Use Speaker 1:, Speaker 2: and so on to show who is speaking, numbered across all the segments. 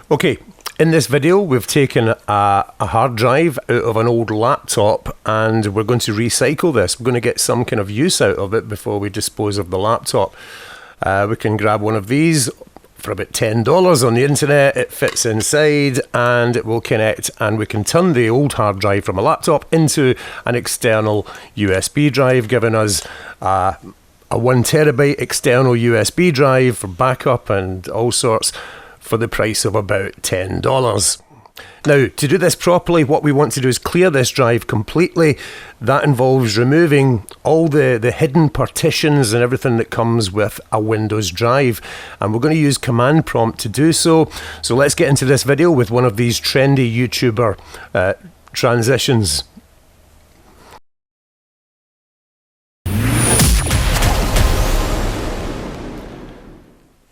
Speaker 1: Okay, in this video we've taken a hard drive out of an old laptop and we're going to recycle this. We're going to get some kind of use out of it before we dispose of the laptop. We can grab one of these for about $10 on the internet. It fits inside and it will connect, and we can turn the old hard drive from a laptop into an external USB drive, giving us a 1 terabyte external USB drive for backup and all sorts, for the price of about $10. Now, to do this properly, what we want to do is clear this drive completely. That involves removing all the hidden partitions and everything that comes with a Windows drive. And we're going to use command prompt to do so. So let's get into this video with one of these trendy YouTuber transitions.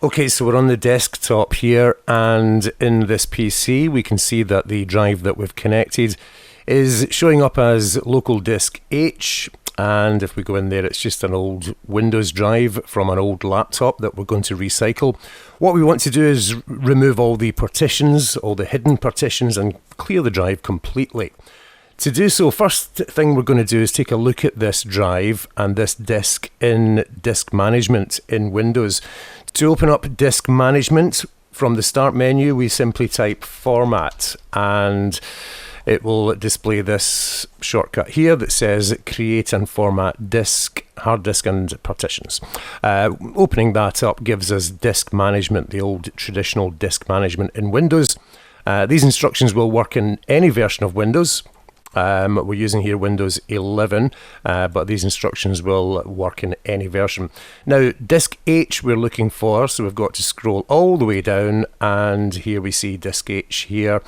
Speaker 1: Okay, so we're on the desktop here, and in this PC we can see that the drive that we've connected is showing up as local disk H, and if we go in there, it's just an old Windows drive from an old laptop that we're going to recycle. What we want to do is remove all the partitions, all the hidden partitions, and clear the drive completely. To do so, first thing we're going to do is take a look at this drive and this disk in Disk Management in Windows. To open up Disk Management, from the Start menu, we simply type Format, and it will display this shortcut here that says Create and Format Disk, Hard Disk and Partitions. Opening that up gives us Disk Management, the old traditional Disk Management in Windows. These instructions will work in any version of Windows. We're using here Windows 11, but these instructions will work in any version. Now, disk H we're looking for, so we've got to scroll all the way down, and here we see disk H here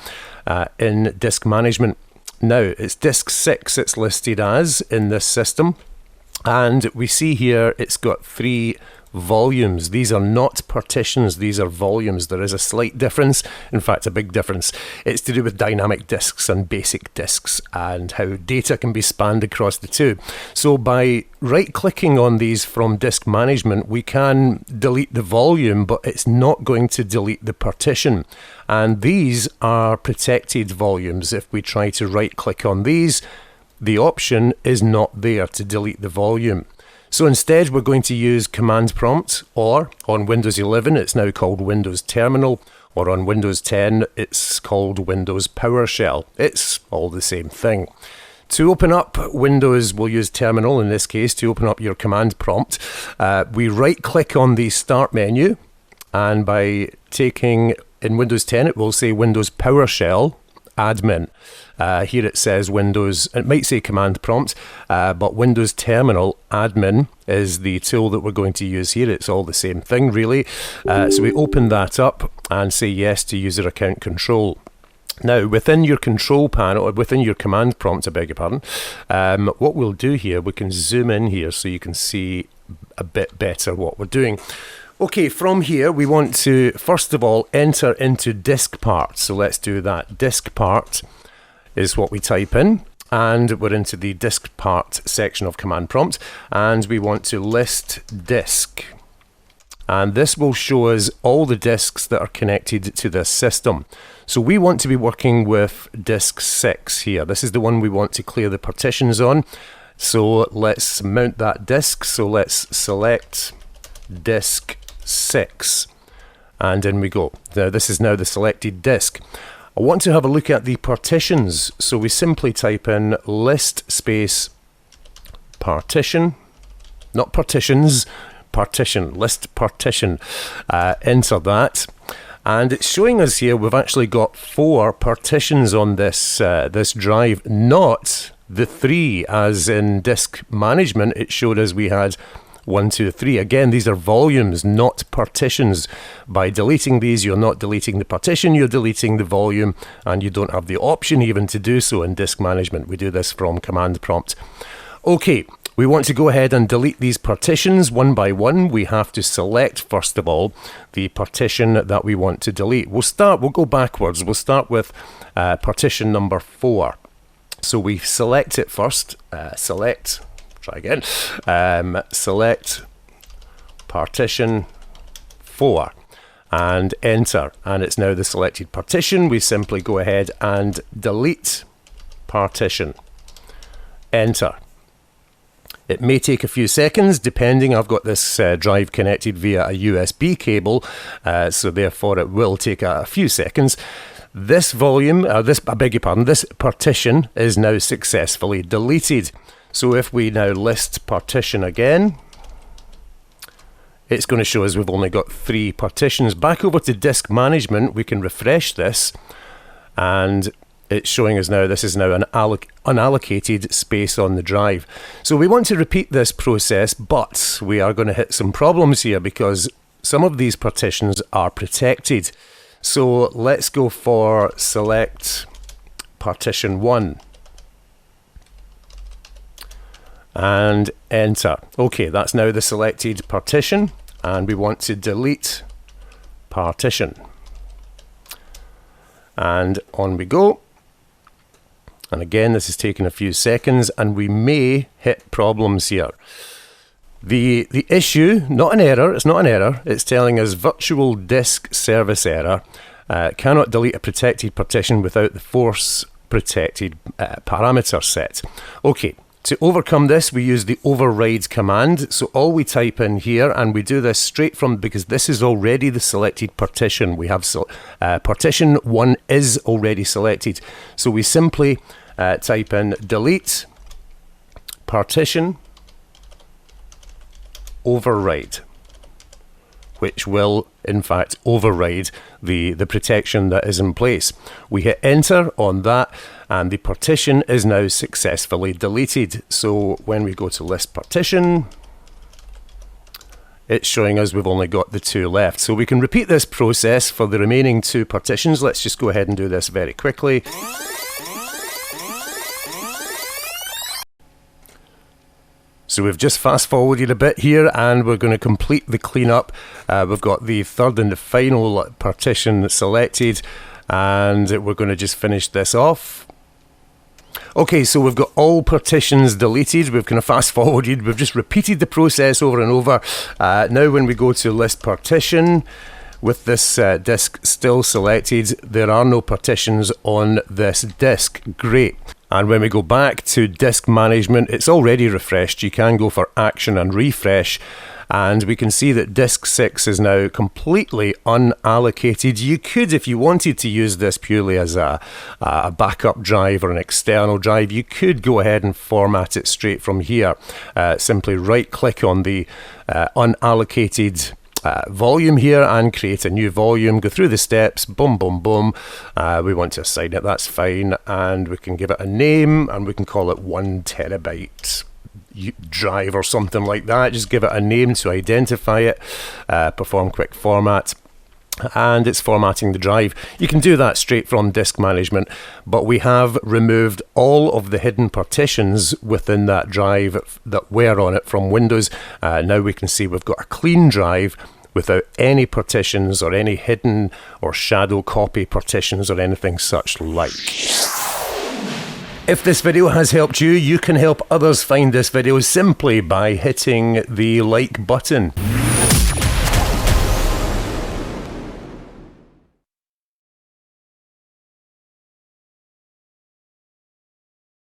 Speaker 1: in Disk Management. Now, it's disk 6 it's listed as in this system, and we see here it's got 3 volumes. These are not partitions, these are volumes. There is a slight difference, in fact a big difference. It's to do with dynamic disks and basic disks and how data can be spanned across the two. So by right clicking on these from Disk Management, we can delete the volume, but it's not going to delete the partition. And these are protected volumes. If we try to right click on these, the option is not there to delete the volume. So instead we're going to use command prompt, or on Windows 11 it's now called Windows Terminal, or on Windows 10 it's called Windows Powershell. It's all the same thing. To open up Windows, we'll use Terminal in this case. To open up your command prompt, we right click on the Start menu, and by taking, in Windows 10 it will say Windows Powershell Admin. Here it says Windows, it might say command prompt, but Windows Terminal Admin is the tool that we're going to use here. It's all the same thing really. So we open that up and say yes to user account control. Now, within your control panel, or within your command prompt, I beg your pardon, what we'll do here, we can zoom in here so you can see a bit better what we're doing. Okay, from here we want to first of all enter into DISKPART. So let's do that. DISKPART is what we type in, and we're into the DISKPART section of command prompt, and we want to list disk. And this will show us all the disks that are connected to this system. So we want to be working with disk 6 here. This is the one we want to clear the partitions on. So let's mount that disk. So let's select disk 6, and in we go. Now this is now the selected disk. I want to have a look at the partitions, so we simply type in list space partition, not partitions, partition, list partition. Enter that, and it's showing us here we've actually got 4 partitions on this this drive, not the 3 as in Disk Management. It showed us we had 1, 2, 3. Again, these are volumes, not partitions. By deleting these, you're not deleting the partition, you're deleting the volume, and you don't have the option even to do so in Disk Management. We do this from command prompt. Okay, we want to go ahead and delete these partitions one by one. We have to select, first of all, the partition that we want to delete. We'll go backwards. We'll start with partition number 4. So we select it first. Select partition 4, and enter, and it's now the selected partition. We simply go ahead and delete partition, enter. It may take a few seconds depending. I've got this drive connected via a USB cable, so therefore it will take a few seconds. This this partition is now successfully deleted. So if we now list partition again, it's going to show us we've only got 3 partitions. Back over to disk management, we can refresh this, and it's showing us now this is now an unallocated space on the drive. So we want to repeat this process, but we are going to hit some problems here because some of these partitions are protected. So let's go for select partition 1 and enter. Okay, that's now the selected partition, and we want to delete partition. And on we go. And again, this is taking a few seconds, and we may hit problems here. The issue, not an error, it's not an error, it's telling us virtual disk service error, cannot delete a protected partition without the force protected parameter set. Okay, to overcome this, we use the override command. So all we type in here, and we do this straight from, because this is already the selected partition. We have partition 1 is already selected. So we simply type in delete partition override, which will in fact override the protection that is in place. We hit enter on that, and the partition is now successfully deleted. So when we go to list partition, it's showing us we've only got the 2 left. So we can repeat this process for the remaining 2 partitions. Let's just go ahead and do this very quickly. So we've just fast forwarded a bit here, and we're going to complete the cleanup. We've got the third and the final partition selected, and we're going to just finish this off. Okay, so we've got all partitions deleted. We've kind of fast forwarded. We've just repeated the process over and over. Now when we go to list partition, with this disk still selected, there are no partitions on this disk. Great. And when we go back to disk management, it's already refreshed. You can go for action and refresh, and we can see that disk 6 is now completely unallocated. You could, if you wanted to use this purely as a backup drive or an external drive, you could go ahead and format it straight from here. Simply right click on the unallocated volume here and create a new volume. Go through the steps, boom, boom, boom. We want to assign it, that's fine, and we can give it a name, and we can call it 1 terabyte drive or something like that. Just give it a name to identify it. Perform quick format, and it's formatting the drive. You can do that straight from disk management, but we have removed all of the hidden partitions within that drive that were on it from Windows. Now we can see we've got a clean drive without any partitions or any hidden or shadow copy partitions or anything such like. If this video has helped you, you can help others find this video simply by hitting the like button.